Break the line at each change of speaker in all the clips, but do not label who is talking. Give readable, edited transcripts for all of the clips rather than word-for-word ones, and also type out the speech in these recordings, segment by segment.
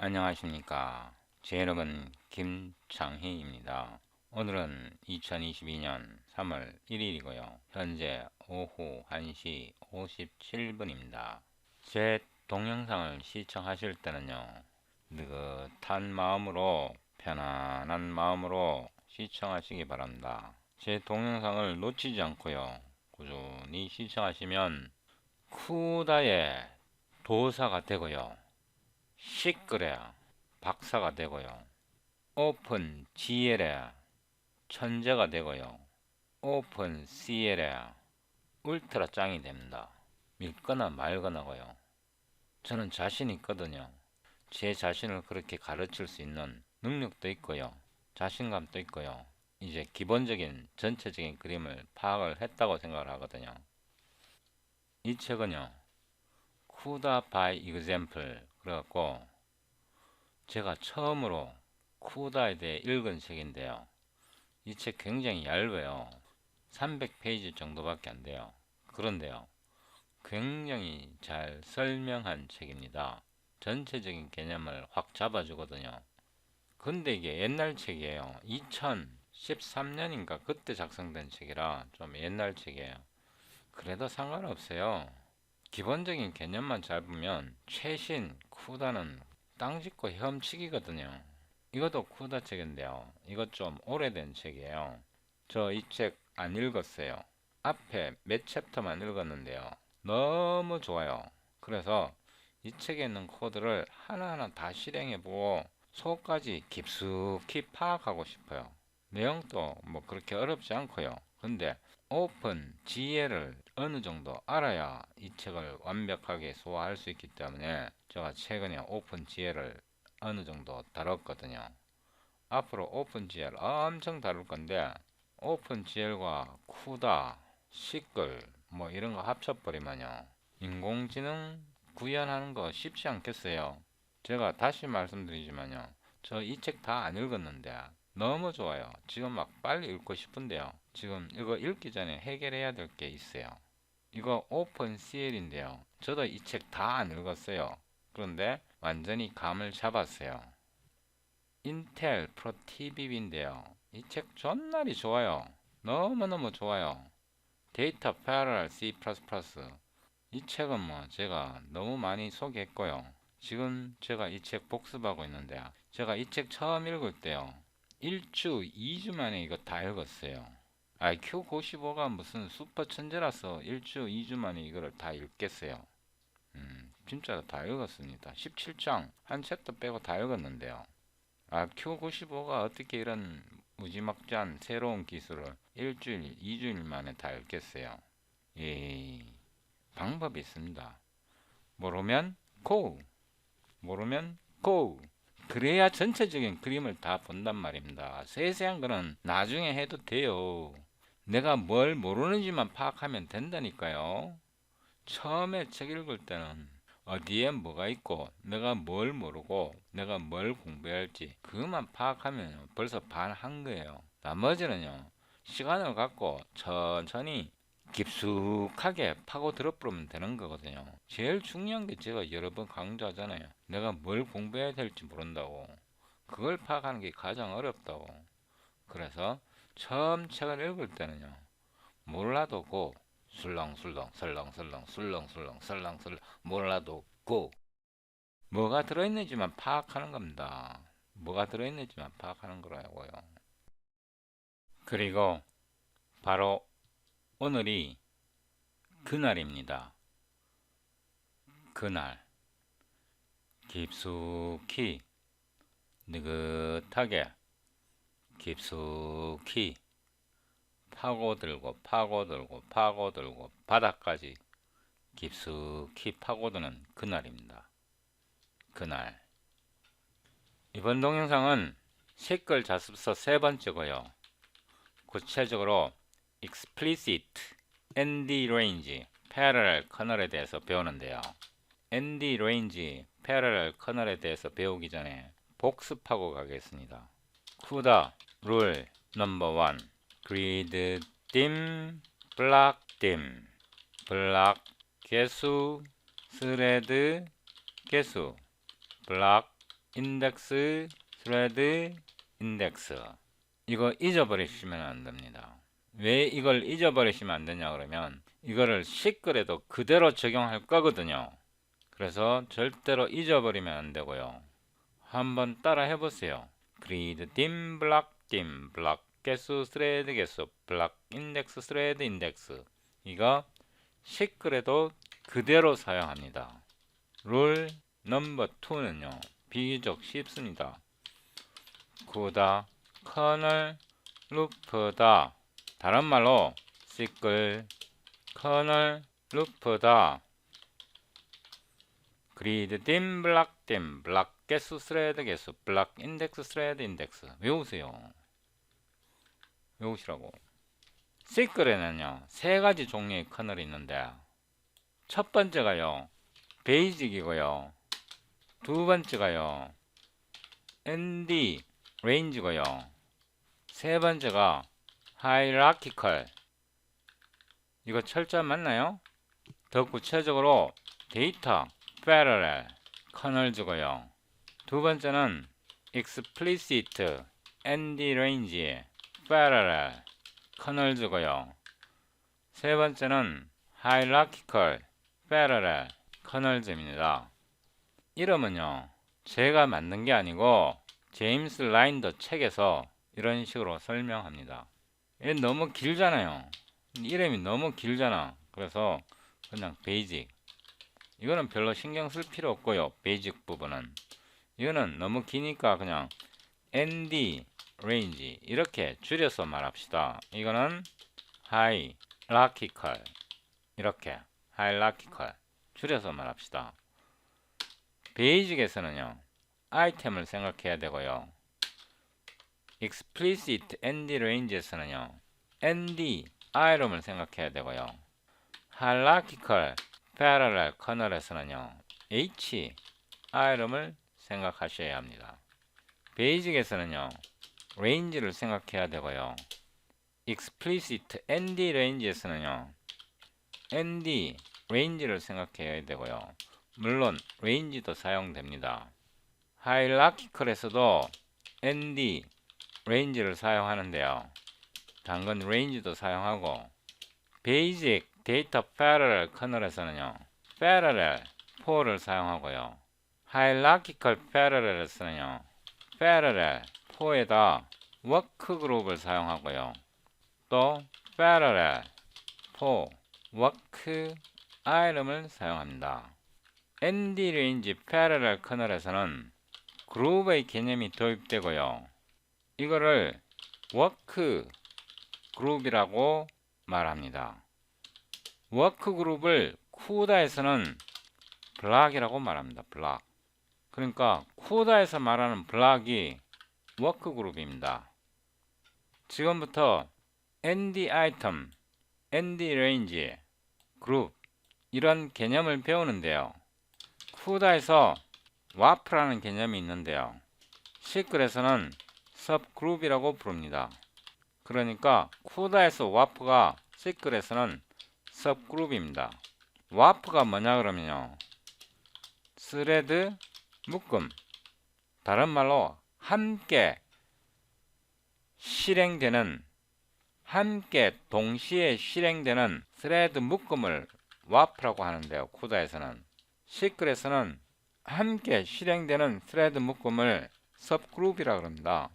안녕하십니까. 제 이름은 김창희입니다. 오늘은 2022년 3월 1일이고요. 현재 오후 1시 57분입니다. 제 동영상을 시청하실 때는요, 느긋한 마음으로, 편안한 마음으로 시청하시기 바랍니다. 제 동영상을 놓치지 않고요, 꾸준히 시청하시면 쿠다의 도사가 되고요, 시끌해야 박사가 되고요. 오픈 GL에 천재가 되고요. 오픈 CL에 울트라 짱이 됩니다. 믿거나 말거나고요. 저는 자신 있거든요. 제 자신을 그렇게 가르칠 수 있는 능력도 있고요. 자신감도 있고요. 이제 기본적인 전체적인 그림을 파악을 했다고 생각을 하거든요. 이 책은요, 쿠다 바이 이그젬플 그래갖고 제가 처음으로 쿠다에 대해 읽은 책인데요. 이 책 굉장히 얇아요. 300페이지 정도밖에 안 돼요. 그런데요, 굉장히 잘 설명한 책입니다. 전체적인 개념을 확 잡아주거든요. 근데 이게 옛날 책이에요. 2013년인가 그때 작성된 책이라 좀 옛날 책이에요. 그래도 상관없어요. 기본적인 개념만 잡으면 최신 쿠다는 땅짓고 헤엄치기거든요. 이것도 쿠다 책인데요. 이것 좀 오래된 책이에요. 저 이 책 안 읽었어요. 앞에 몇 챕터만 읽었는데요. 너무 좋아요. 그래서 이 책에 있는 코드를 하나하나 다 실행해보고 속까지 깊숙이 파악하고 싶어요. 내용도 뭐 그렇게 어렵지 않고요. 근데 오픈 GL을 어느 정도 알아야 이 책을 완벽하게 소화할 수 있기 때문에 제가 최근에 오픈 GL을 어느 정도 다뤘거든요. 앞으로 오픈GL 엄청 다룰 건데 오픈GL과 쿠다, 시끌 뭐 이런 거 합쳐버리면요, 인공지능 구현하는 거 쉽지 않겠어요. 제가 다시 말씀드리지만요, 저 이 책 다 안 읽었는데 너무 좋아요. 지금 막 빨리 읽고 싶은데요, 지금 이거 읽기 전에 해결해야 될 게 있어요. 이거 오픈CL인데요, 저도 이 책 다 안 읽었어요. 그런데 완전히 감을 잡았어요. 인텔 프로 TV인데요. 이 책 존나리 좋아요. 너무너무 좋아요. 데이터 패러럴 C++. 이 책은 뭐 제가 너무 많이 소개했고요. 지금 제가 이 책 복습하고 있는데, 제가 이 책 처음 읽을 때요, 1주, 2주 만에 이거 다 읽었어요. IQ 95가 무슨 슈퍼 천재라서 1주, 2주 만에 이거를 다 읽겠어요. 진짜 다 읽었습니다. 17장, 한 챕터 빼고 다 읽었는데요. Q95가 어떻게 이런 무지막지한 새로운 기술을 일주일, 2주일 만에 다 읽겠어요? 예, 방법이 있습니다. 모르면 고! 모르면 고! 그래야 전체적인 그림을 다 본단 말입니다. 세세한 거는 나중에 해도 돼요. 내가 뭘 모르는지만 파악하면 된다니까요. 처음에 책 읽을 때는 어디에 뭐가 있고 내가 뭘 모르고 내가 뭘 공부해야 할지 그것만 파악하면 벌써 반 한 거예요. 나머지는요, 시간을 갖고 천천히 깊숙하게 파고 들어보면 되는 거거든요. 제일 중요한 게 제가 여러 번 강조하잖아요. 내가 뭘 공부해야 될지 모른다고. 그걸 파악하는 게 가장 어렵다고. 그래서 처음 책을 읽을 때는요, 몰라도 고, 술렁술렁 설렁설렁 술렁술렁 설렁설렁 몰라도 고, 뭐가 들어있는지만 파악하는 겁니다. 뭐가 들어있는지만 파악하는 거라고요. 그리고 바로 오늘이 그날입니다. 그날 깊숙이 느긋하게 깊숙이 파고들고 파고들고 파고들고 바닥까지 깊숙이 파고드는 그날입니다. 그날. 이번 동영상은 시끌 자습서 세 번째고요. 구체적으로 explicit, ND range, parallel kernel에 대해서 배우는데요. ND range, parallel kernel에 대해서 배우기 전에 복습하고 가겠습니다. CUDA 룰 넘버 1, grid dim, block dim, block 개수, thread 개수, block 인덱스, 스레드, 인덱스. 이거 잊어버리시면 안 됩니다. 왜 이걸 잊어버리시면 안 되냐 그러면 이거를 시끌에도 그대로 적용할 거거든요. 그래서 절대로 잊어버리면 안 되고요. 한번 따라 해보세요. 그리드 dim 블락 dim 블락 개수 스레드 개수 블락 인덱스 스레드 인덱스. 이거 시끌에도 그대로 사용합니다. 룰 넘버 2는요 비교적 쉽습니다. 구다 커널 루프다. 다른 말로 시끌 커널 루프다. 그리드 dim 블락 dim 블락 개수 스레드 개수 블락 인덱스 스레드 인덱스. 외우세요. 외우시라고. 시끌에는요 세 가지 종류의 커널이 있는데 첫 번째가요 베이직이고요. 두 번째가요 ND 레인지고요. 세 번째가 하이라키컬. 이거 철자 맞나요? 더 구체적으로 데이터 패러렐 커널즈고요. 두 번째는 explicit ND range 패러렐 커널즈고요. 세 번째는 hierarchical parallel 커널즈입니다. 이름은요 제가 만든 게 아니고 제임스 라인더 책에서 이런 식으로 설명합니다. 얘 너무 길잖아요. 이름이 너무 길잖아. 그래서 그냥 베이직. 이거는 별로 신경 쓸 필요 없고요. 베이직 부분은. 이거는 너무 기니까 그냥 ND range 이렇게 줄여서 말합시다. 이거는 hierarchical 이렇게 hierarchical 줄여서 말합시다. 베이직에서는요 아이템을 생각해야 되고요. explicit ND range에서는요 ND item을 생각해야 되고요. hierarchical parallel kernel에서는요 H item을 생각하셔야 합니다. 베이직에서는요 range를 생각해야 되고요. explicit ND range에서는요 ND range를 생각해야 되고요. 물론 range도 사용됩니다. hierarchical에서도 ND range를 사용하는데요. 당근 range도 사용하고 basic data parallel kernel에서는요 parallel 4를 사용하고요. hierarchical parallel에서는요 parallel 4에다 workgroup을 사용하고요. 또 parallel 4 work item을 사용합니다. ND range parallel kernel에서는 그룹의 개념이 도입되고요. 이거를 워크 그룹이라고 말합니다. 워크 그룹을 쿠다에서는 블락이라고 말합니다. 블락. 그러니까 쿠다에서 말하는 블락이 워크 그룹입니다. 지금부터 ND 아이템, ND 레인지, 그룹 이런 개념을 배우는데요. 쿠다에서 와프라는 개념이 있는데요. 시클에서는 sub그룹이라고 부릅니다. 그러니까 쿠다에서 와프가 시클에서는 sub그룹입니다. 와프가 뭐냐 그러면요. 스레드 묶음. 다른 말로 함께 실행되는 함께 동시에 실행되는 스레드 묶음을 와프라고 하는데요. 쿠다에서는. 시클에서는 함께 실행되는 스레드 묶음을 sub그룹이라고 합니다.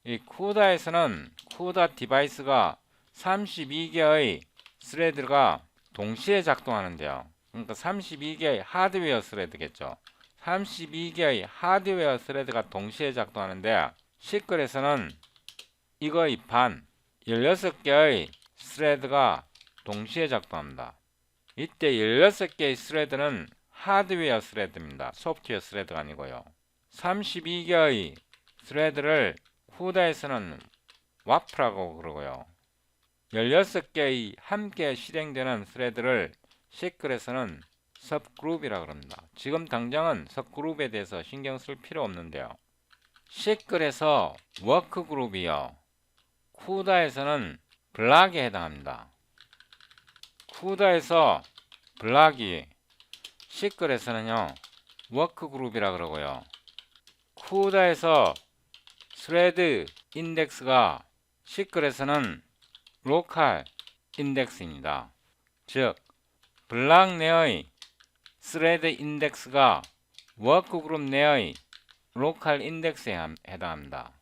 이 쿠다에서는 쿠다 디바이스가 32개의 스레드가 동시에 작동하는데요. 그러니까 32개의 하드웨어 스레드겠죠. 32개의 하드웨어 스레드가 동시에 작동하는데 시클에서는 이거의 반 16개의 스레드가 동시에 작동합니다. 이때 16개의 스레드는 하드웨어 스레드입니다. 소프트웨어 스레드가 아니고요. 32개의 스레드를 쿠다에서는 와프라고 그러고요. 16개의 함께 실행되는 스레드를 시클에서는 sub그룹이라고 합니다. 지금 당장은 sub그룹에 대해서 신경 쓸 필요 없는데요. 시클에서 워크그룹이요. 쿠다에서는 블락에 해당합니다. 쿠다에서 블락이 시클에서는요 워크그룹이라 그러고요. 쿠다에서 스레드 인덱스가 시클에서는 로컬 인덱스입니다. 즉 블락 내의 스레드 인덱스가 워크그룹 내의 로컬 인덱스에 해당합니다.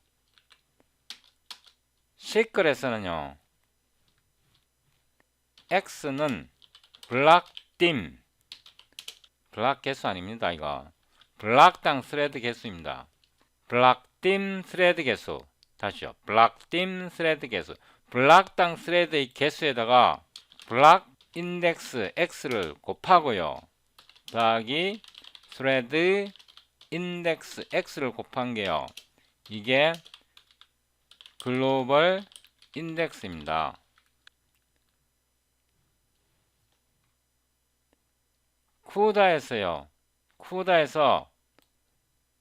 시클에서는요, X는 블락딤, 블락 개수 아닙니다. 이거 블락당 스레드 개수입니다. 블락딤 스레드 개수, 다시요, 블락딤 스레드 개수, 블락당 스레드의 개수에다가 블락 인덱스 X를 곱하고요, 더하기 스레드 인덱스 X를 곱한 게요, 이게 글로벌 인덱스입니다. 쿠다에서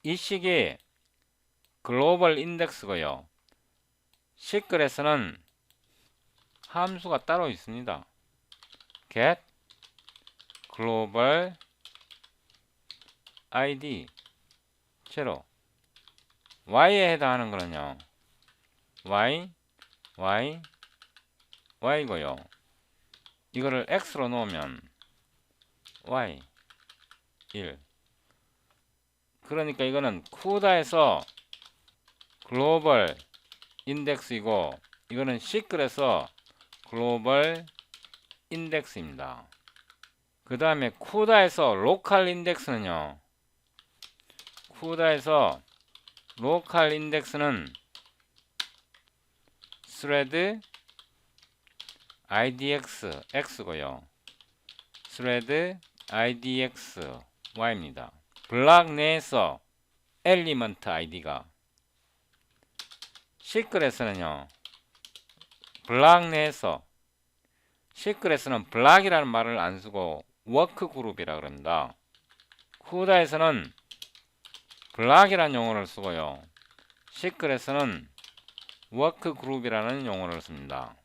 이 식이 글로벌 인덱스고요, 시클에서는 함수가 따로 있습니다. get global id 0. y에 해당하는 거는요, y고요. 이거를 x로 놓으면 y 1. 그러니까 이거는 쿠다에서 글로벌 인덱스이고, 이거는 시클에서 글로벌 인덱스입니다. 그 다음에 쿠다에서 로컬 인덱스는요, 쿠다에서 로컬 인덱스는 스레드 idx x고요, 스레드 idx y입니다. 블락 내에서 엘리먼트 id가, 시클에서는요, 블락 내에서, 시클에서는 블락이라는 말을 안 쓰고 워크 그룹이라 그럽니다. 쿠다에서는 블락이라는 용어를 쓰고요, 시클에서는 워크 그룹이라는 용어를 씁니다.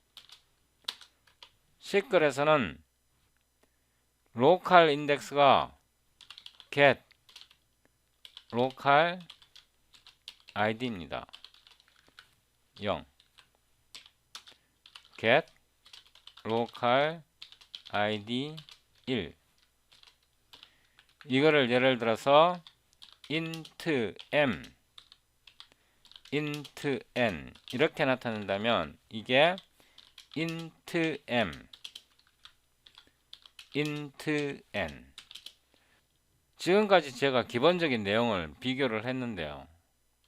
시클에서는 로컬 인덱스가 get 로컬 id입니다. 0. get 로컬 id 1. 이거를 예를 들어서 int m, int n 이렇게 나타낸다면 이게 int m, int n. 지금까지 제가 기본적인 내용을 비교를 했는데요,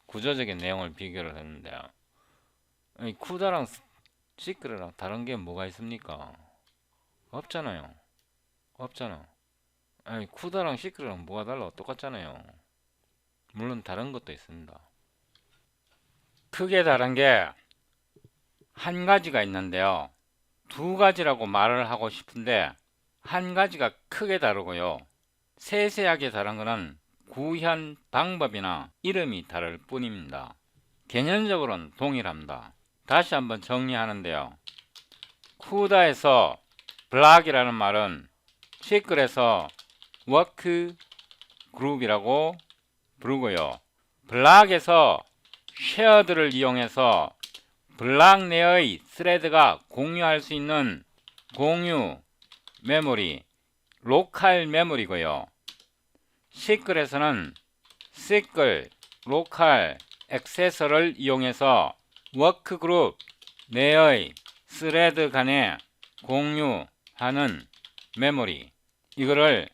구조적인 내용을 비교를 했는데요, 아니, 쿠다랑 시클이랑 다른 게 뭐가 있습니까? 없잖아요. 없잖아. 아니, 쿠다랑 시클이랑 뭐가 달라? 똑같잖아요. 물론 다른 것도 있습니다. 크게 다른 게 한 가지가 있는데요, 두 가지라고 말을 하고 싶은데 한 가지가 크게 다르고요, 세세하게 다른 거는 구현 방법이나 이름이 다를 뿐입니다. 개념적으로는 동일합니다. 다시 한번 정리하는데요, 쿠다에서 블락이라는 말은 시클에서 워크 그룹이라고 부르고요, 블락에서 쉐어드를 이용해서 블락 내의 스레드가 공유할 수 있는 공유 메모리, 로컬 메모리고요, 시클에서는 시클 로컬 액세서를 이용해서 워크그룹 내의 스레드 간에 공유하는 메모리, 이거를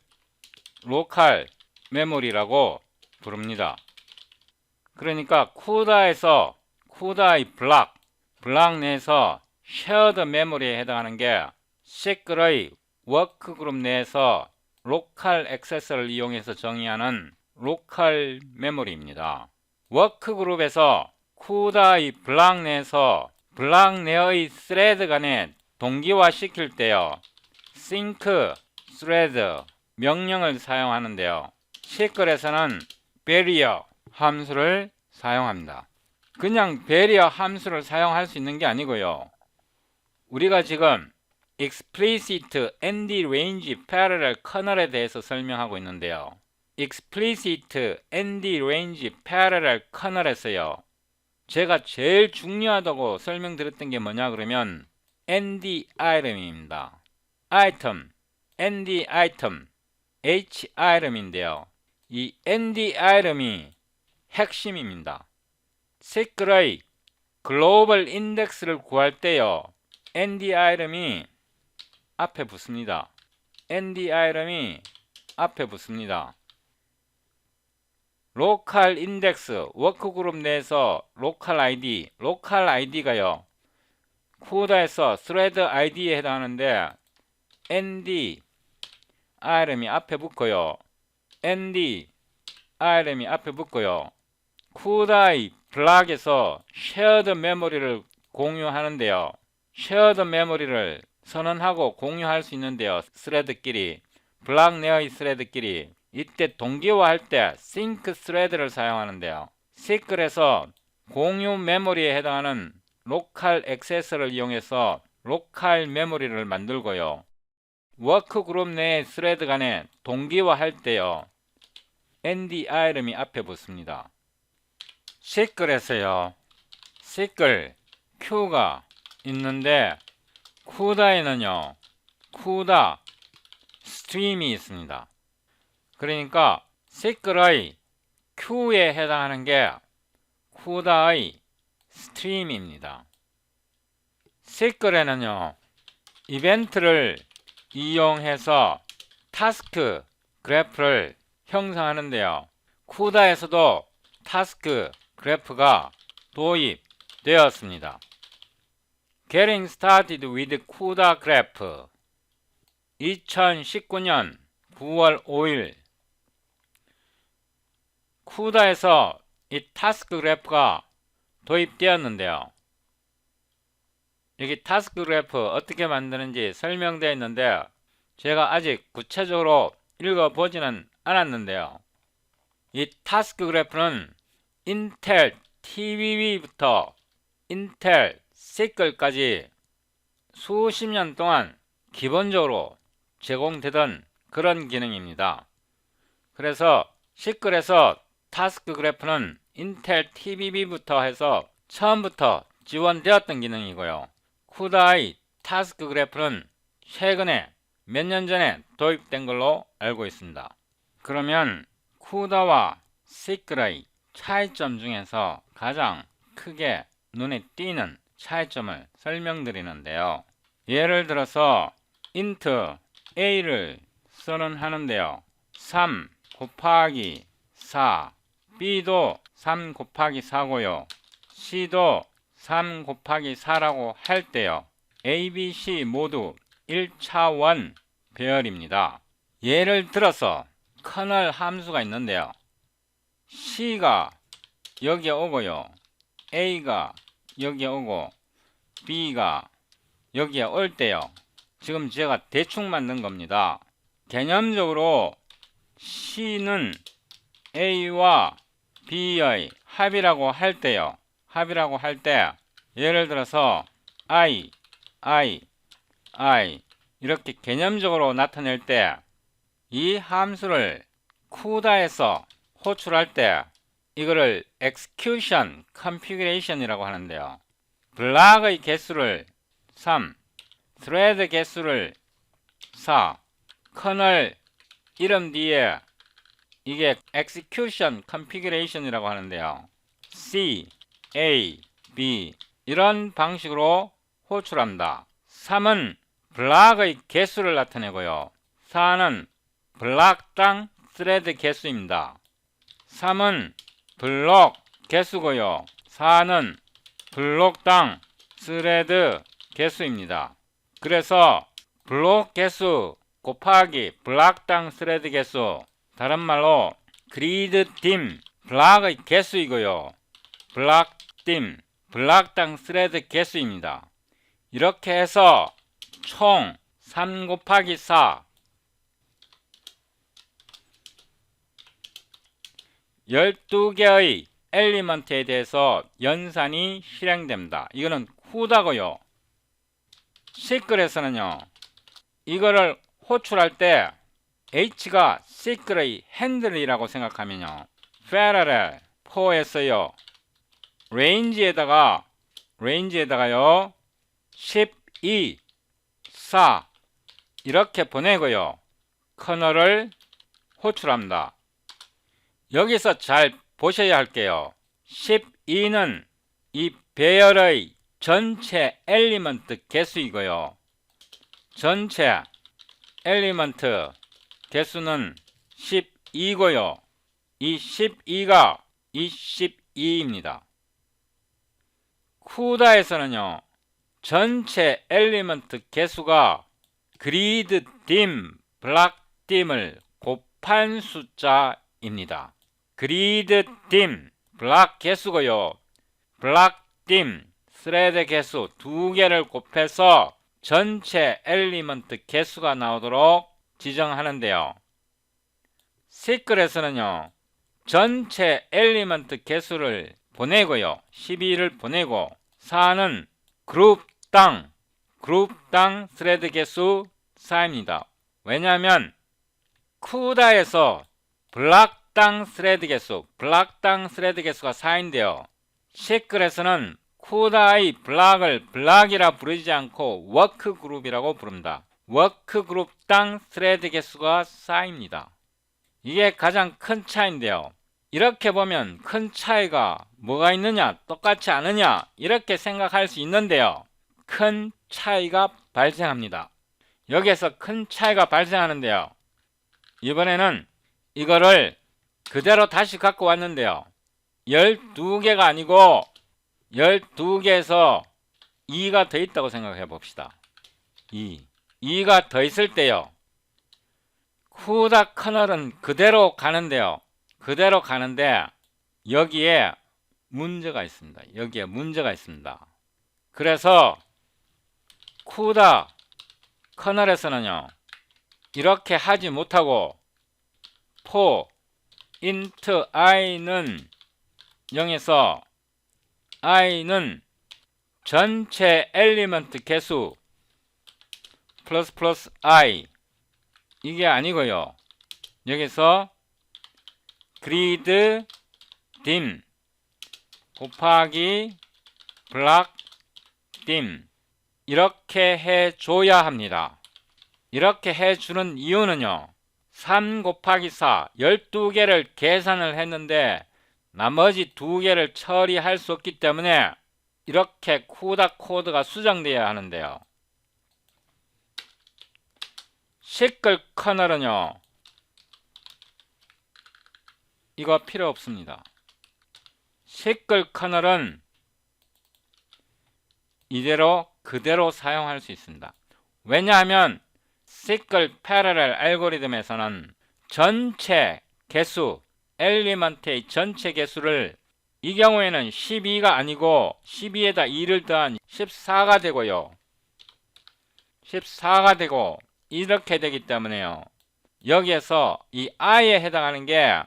로컬 메모리라고 부릅니다. 그러니까 쿠다의 블락 내에서 쉐어드 메모리에 해당하는 게 시클의 워크그룹 내에서 로컬 액세서를 이용해서 정의하는 로컬 메모리입니다. 워크그룹에서 쿠다의 블락 내에서 블락 내의 스레드 간에 동기화시킬 때요, sync thread 명령을 사용하는데요, 시클에서는 barrier 함수를 사용합니다. 그냥 barrier 함수를 사용할 수 있는 게 아니고요, 우리가 지금 explicit and range parallel kernel에 대해서 설명하고 있는데요, explicit ND range parallel kernel에서요. 제가 제일 중요하다고 설명드렸던 게 뭐냐 그러면 ND item입니다. item, ND item, H item인데요. 이 ND item이 핵심입니다. 시클의 글로벌 인덱스를 구할 때요. ND item이 앞에 붙습니다. ND item이 앞에 붙습니다. 로컬 인덱스 워크그룹 내에서 로컬 아이디가요. 쿠다에서 스레드 아이디에 해당하는데 ND item이 앞에 붙고요. ND item이 앞에 붙고요. 쿠다의 블락에서 쉐어드 메모리를 공유하는데요. 쉐어드 메모리를 선언하고 공유할 수 있는데요. 스레드끼리 블락 내의 스레드끼리 이때 동기화할 때 싱크 스레드를 사용하는데요. 시클에서 공유 메모리에 해당하는 로컬 액세스를 이용해서 로컬 메모리를 만들고요. 워크그룹 내의 스레드 간에 동기화할 때요. ND item이 앞에 붙습니다. 시클에서요. 시클 Q가 있는데 쿠다에는요. 쿠다 스트림이 있습니다. 그러니까 시클의 Q에 해당하는 게 쿠다의 스트림입니다. 시클에는요. 이벤트를 이용해서 타스크 그래프를 형성하는데요. 쿠다에서도 타스크 그래프가 도입되었습니다. Getting started with CUDA graph 2019년 9월 5일 쿠다에서 이 타스크 그래프가 도입되었는데요. 여기 타스크 그래프 어떻게 만드는지 설명되어 있는데 제가 아직 구체적으로 읽어보지는 않았는데요. 이 타스크 그래프는 인텔 TVV부터 인텔 시클까지 수십 년 동안 기본적으로 제공되던 그런 기능입니다. 그래서 시클에서 타스크 그래프는 인텔 TVV부터 해서 처음부터 지원되었던 기능이고요. 쿠다의 타스크 그래프는 최근에 몇 년 전에 도입된 걸로 알고 있습니다. 그러면 쿠다와 시클의 차이점 중에서 가장 크게 눈에 띄는 차이점을 설명드리는데요. 예를 들어서 int a를 선언하는데요. 3 곱하기 4 b도 3 곱하기 4고요. c도 3 곱하기 4라고 할 때요. a, b, c 모두 1차원 배열입니다. 예를 들어서 커널 함수가 있는데요. c가 여기에 오고요. a가 여기에 오고 b가 여기에 올 때요. 지금 제가 대충 만든 겁니다. 개념적으로 c는 a와 b의 합이라고 할 때요. 합이라고 할 때 예를 들어서 I 이렇게 개념적으로 나타낼 때 이 함수를 쿠다에서 호출할 때 이거를 execution configuration이라고 하는데요. 블락의 개수를 3, thread 개수를 4, 커널 이름 뒤에 이게 execution configuration이라고 하는데요. C, A, B 이런 방식으로 호출합니다. 3은 블락의 개수를 나타내고요. 4는 블락당 thread 개수입니다. 3은 블록 개수고요. 4는 블록당 thread 개수입니다. 그래서 블록 개수 곱하기 블락당 thread 개수, 다른 말로 그리드 딤 블락의 개수이고요. 블락 딤 블락당 thread 개수입니다. 이렇게 해서 총 3 곱하기 4 12개의 엘리먼트에 대해서 연산이 실행됩니다. 이거는 쿠다고요. 시클에서는요. 이거를 호출할 때 H가 시클의 핸들이라고 생각하면요. 패러렐 4에서요. 레인지에다가요. 12, 4 이렇게 보내고요. 커널을 호출합니다. 여기서 잘 보셔야 할게요. 12는 이 배열의 전체 엘리먼트 개수이고요. 전체 엘리먼트 개수는 12고요. 이 12가 이 12입니다. 쿠다에서는요. 전체 엘리먼트 개수가 그리드 딤, 블락 딤을 곱한 숫자입니다. 그리드 딤, 블락 개수고요. 블락 딤, 스레드 개수 두 개를 곱해서 전체 엘리먼트 개수가 나오도록 지정하는데요. 시클에서는요. 전체 엘리먼트 개수를 보내고요. 12를 보내고 4는 그룹당 스레드 개수 4입니다. 왜냐하면 쿠다에서 블락당 스레드 개수가 4인데요. 시클에서는 쿠다의 블락을 블락이라 부르지 않고 워크그룹이라고 부릅니다. 워크그룹당 스레드 개수가 4입니다. 이게 가장 큰 차이인데요. 이렇게 보면 큰 차이가 뭐가 있느냐, 똑같지 않느냐 이렇게 생각할 수 있는데요. 큰 차이가 발생합니다. 여기에서 큰 차이가 발생하는데요. 이번에는 이거를 그대로 다시 갖고 왔는데요. 12개가 아니고 12개에서 2가 더 있다고 생각해 봅시다. 2가 더 있을 때요. 쿠다 커널은 그대로 가는데요. 그대로 가는데 여기에 문제가 있습니다. 그래서 쿠다 커널에서는요. 이렇게 하지 못하고 for int i는 0에서 i는 전체 엘리먼트 개수 플러스 i 이게 아니고요. 여기서 그리드 딤 곱하기 블락 딤 이렇게 해줘야 합니다. 이렇게 해주는 이유는요. 3 곱하기 4 12개를 계산을 했는데 나머지 2개를 처리할 수 없기 때문에 이렇게 쿠다 코드가 수정되어야 하는데요. 시클 커널은요. 이거 필요 없습니다. 시클 커널은 이대로 그대로 사용할 수 있습니다. 왜냐하면 시클 패러렐 알고리즘에서는 전체 개수, 엘리먼트의 전체 개수를 이 경우에는 12가 아니고 12에다 2를 더한 14가 되고요. 14가 되고 이렇게 되기 때문에요. 여기에서 이 i에 해당하는 게요.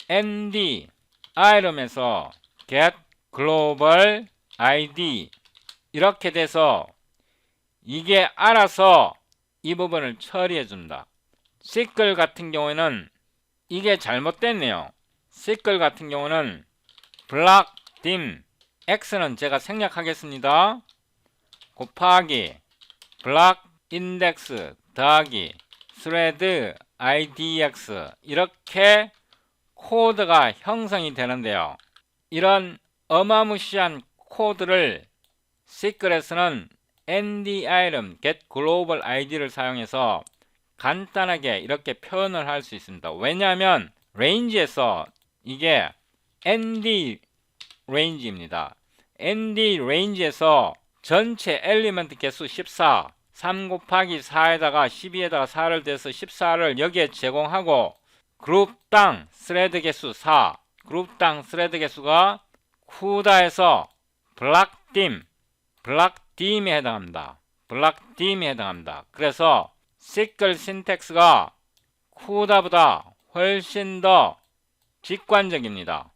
nd i름에서 get global id 이렇게 돼서 이게 알아서 이 부분을 처리해 줍니다. 시클 같은 경우에는 이게 잘못됐네요. 시클 같은 경우는 블락 딤 x는 제가 생략하겠습니다. 곱하기 블락 인덱스 더하기 스레드 idx 이렇게 코드가 형성이 되는데요. 이런 어마무시한 코드를 시클에서는 nd item get global id를 사용해서 간단하게 이렇게 표현을 할 수 있습니다. 왜냐하면 range에서 이게 nd range입니다. nd range에서 전체 엘리먼트 개수 14 3 곱하기 4에다가 12에다가 4를 대서 14를 여기에 제공하고 그룹당 스레드 개수 4 그룹당 스레드 개수가 쿠다에서 블락딤에 해당합니다. 그래서 시클 신텍스가 쿠다보다 훨씬 더 직관적입니다.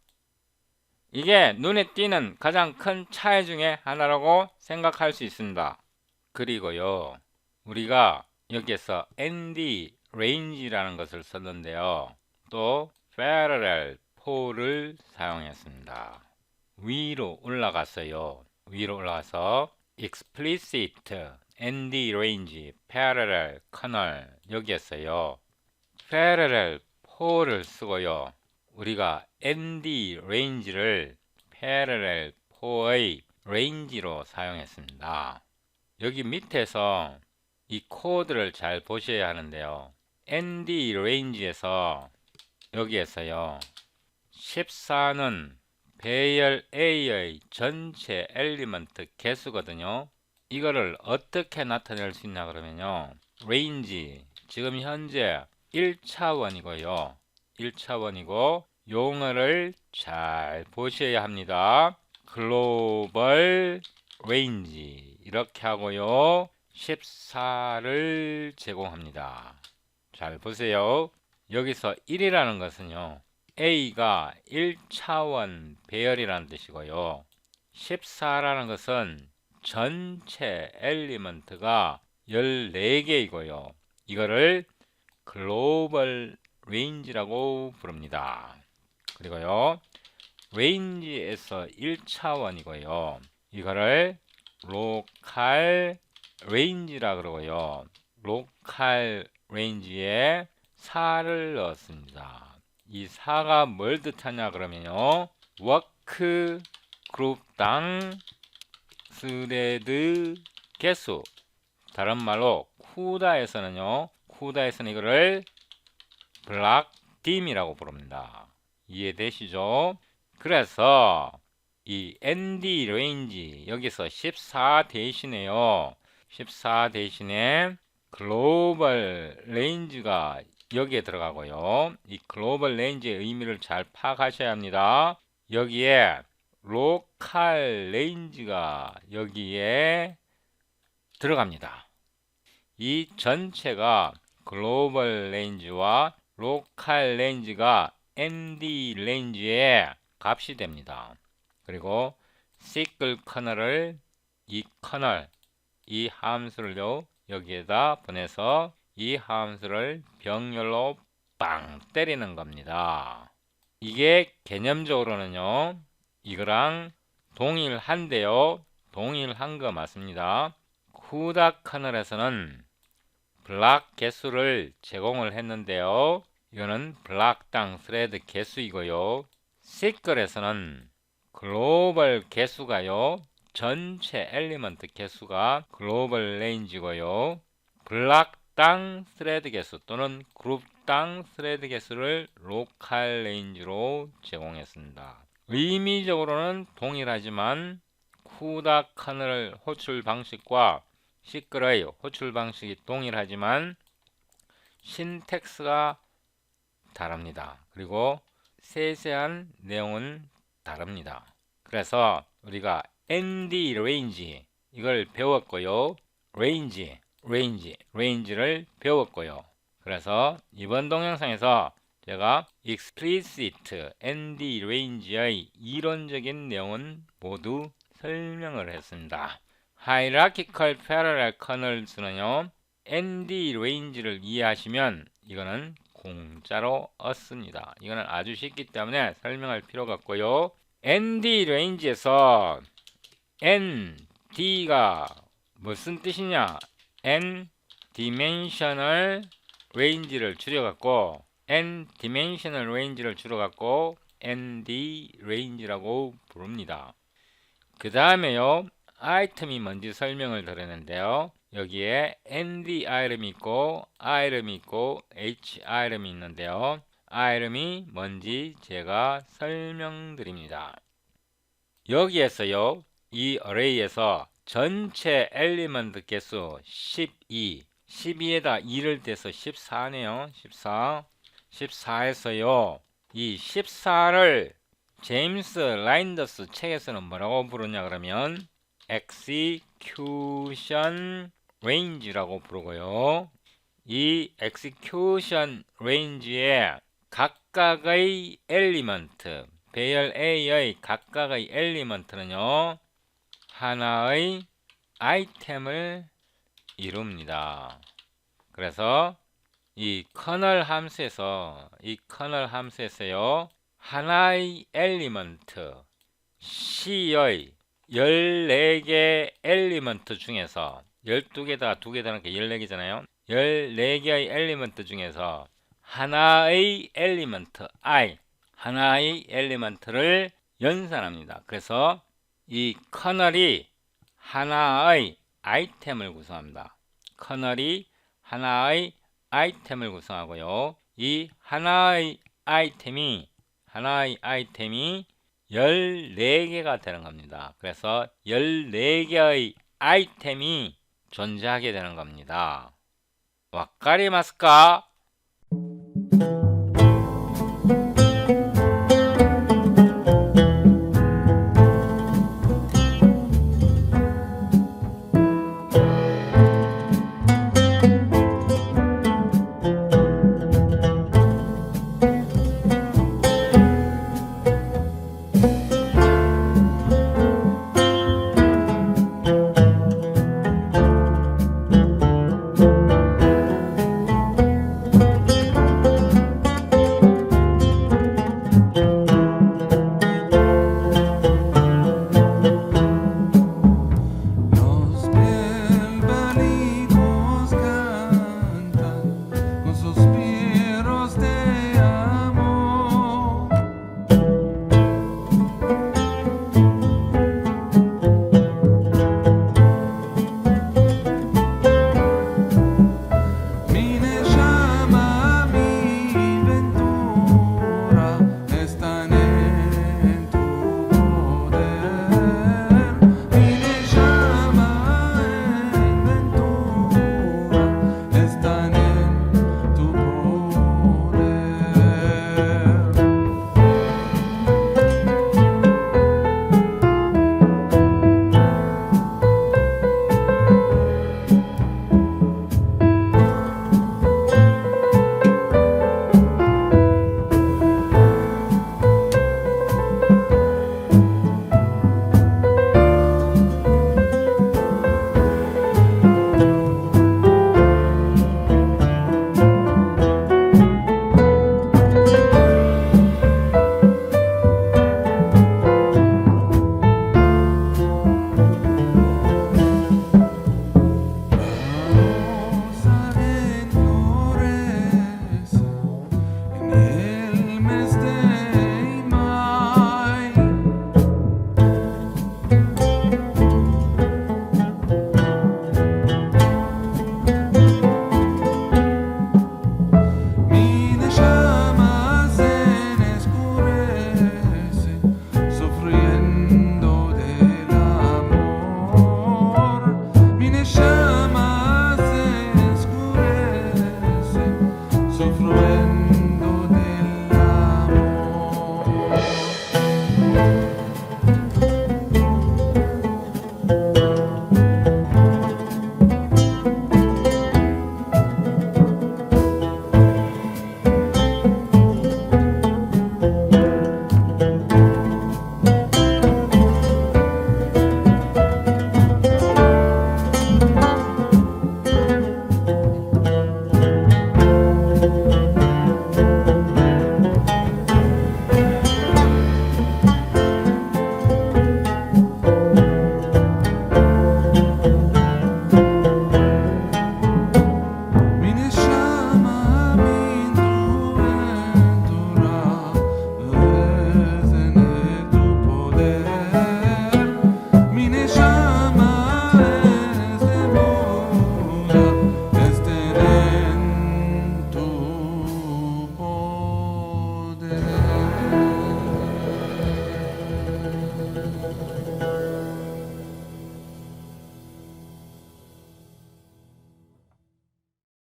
이게 눈에 띄는 가장 큰 차이 중에 하나라고 생각할 수 있습니다. 그리고요, 우리가 여기에서 ND range라는 것을 썼는데요. 또 parallel 4를 사용했습니다. 위로 올라갔어요. 위로 올라가서 explicit ND range parallel kernel 여기에서요. parallel 4를 쓰고요. 우리가 ND range를 parallel 4의 range로 사용했습니다. 여기 밑에서 이 코드를 잘 보셔야 하는데요. ND range에서 여기에서요. 14는 배열 A의 전체 엘리먼트 개수거든요. 이거를 어떻게 나타낼 수 있냐 그러면요. range 지금 현재 1차원이고요. 1차원이고 용어를 잘 보셔야 합니다. 글로벌 range 이렇게 하고요. 14를 제공합니다. 잘 보세요. 여기서 1이라는 것은요. A가 1차원 배열이라는 뜻이고요. 14라는 것은 전체 엘리먼트가 14개이고요. 이거를 글로벌 레인지라고 부릅니다. 그리고요. 레인지에서 1차원이고요. 이거를 로컬 레인지라 그러고요. 로컬 레인지에 4를 넣었습니다. 이 4가 뭘 뜻하냐 그러면요. 워크 그룹당 스레드 개수. 다른 말로 쿠다에서는 이거를 블락 딤이라고 부릅니다. 이해되시죠? 그래서 이 ND 레인지 여기서 14 대신에요. 14 대신에 글로벌 레인지가 여기에 들어가고요. 이 글로벌 레인지의 의미를 잘 파악하셔야 합니다. 여기에 로컬 레인지가 여기에 들어갑니다. 이 전체가 글로벌 레인지와 로컬 레인지가 ND 레인지의 값이 됩니다. 그리고 시클 커널을 이 함수를요 여기에다 보내서 이 함수를 병렬로 빵 때리는 겁니다. 이게 개념적으로는요 이거랑 동일한데요. 동일한 거 맞습니다. 쿠다 커널에서는 블락 개수를 제공을 했는데요. 이거는 블락당 스레드 개수이고요. 시클에서는 글로벌 개수가요. 전체 엘리먼트 개수가 글로벌 레인지고요. 블락당 스레드 개수 또는 그룹당 스레드 개수를 로컬 레인지로 제공했습니다. 의미적으로는 동일하지만 쿠다 커널 호출 방식과 시끌의 호출 방식이 동일하지만 신텍스가 다릅니다. 그리고 세세한 내용은 다릅니다. 그래서 우리가 ND range 이걸 배웠고요. range를 배웠고요. 그래서 이번 동영상에서 제가 explicit ND range의 이론적인 내용은 모두 설명을 했습니다. hierarchical parallel kernels는요. ND range를 이해하시면 이거는 공짜로 얻습니다. 이거는 아주 쉽기 때문에 설명할 필요가 없고요. ND range에서 ND가 무슨 뜻이냐? N dimensional range를 줄여갖고 N dimensional range를 줄여갖고 ND range라고 부릅니다. 그 다음에요. 아이템이 뭔지 설명을 드렸는데요. 여기에 ND 아이템이 있고 아이템이 있고 H 아이템이 있는데요. 아이템이 뭔지 제가 설명드립니다. 여기에서요. 이 어레이에서 전체 엘리먼트 개수 12 12에다 2를 떼서 14네요. 14에서요. 이 14를 제임스 라인더스 책에서는 뭐라고 부르냐 그러면 execution range라고 부르고요. 이 execution range에 각각의 엘리먼트 배열 A의 각각의 엘리먼트는요 하나의 아이템을 이룹니다. 그래서 이 커널 함수에서요. 하나의 엘리먼트 C의 14개 엘리먼트 중에서 12개다 2개 다니까 14개잖아요. 14개의 엘리먼트 중에서 하나의 엘리먼트를 연산합니다. 그래서 이 커널이 하나의 아이템을 구성합니다. 커널이 하나의 아이템을 구성하고요. 이 하나의 아이템이 14개가 되는 겁니다. 그래서 14개의 아이템이 존재하게 되는 겁니다. 와카리마스까?